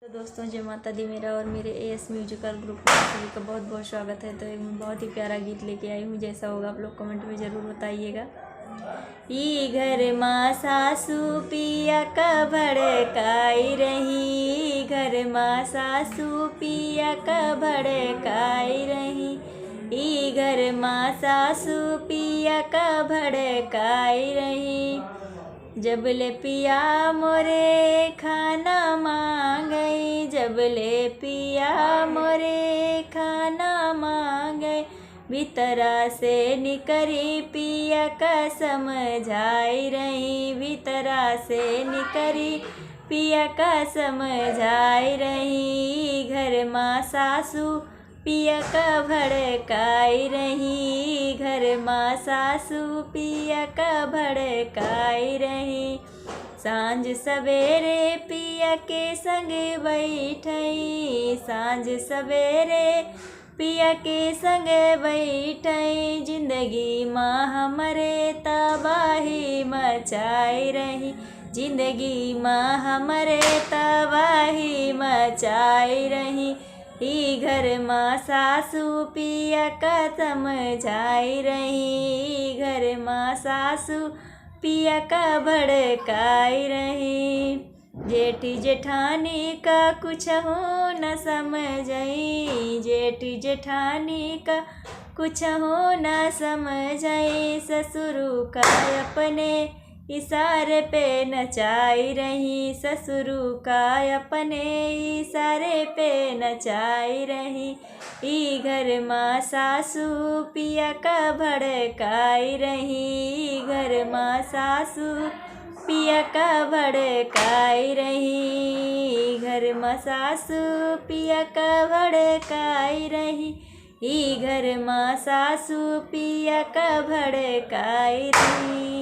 तो दोस्तों, जय माता दी। मेरा और मेरे एएस म्यूजिकल ग्रुप में आप सभी का बहुत बहुत स्वागत है। तो एक बहुत ही प्यारा गीत लेके आई हूँ। जैसा होगा आप लोग कमेंट में ज़रूर बताइएगा। ई घर माँ सासू पिया का भड़काई रही, घर माँ सासू पिया का भड़काई रही, ई घर माँ सासू पिया का भड़काई रही। जब ले पिया मोरे खाना मांगई, जब ले पिया मोरे खाना मांगई, भीतरा से निकरी पिया का समझाई रही, भीतरा से निकरी पिया का समझाई रही। घर माँ सासू पिया का भड़काई रही, घर माँ सासू पिया का भड़काई रही। सांझ सवेरे पिया के संग बैठई, सांझ सवेरे पिया के संग बैठई, जिंदगी माँ हमरे तबाही मचाई रही, जिंदगी माँ हमरे तबाही मचाई रही। ई घर माँ सासू पिया का समझाई रही, घर माँ सासू पिया का भड़काई रही। जेठी जेठानी का कुछ हो न समझई, जेठी जेठानी का कुछ हो न समझई, ससुरु का अपने इशारे पे नचाई रही, ससुरु का अपने इशारे पे नचाई रही। ई घर माँ सासू पिया का भड़काई रही, घर माँ सासू पिया का भड़काई रही, घर माँ सासू पिया का भड़काई रही, ई घर माँ सासू पिया का भड़काई रही।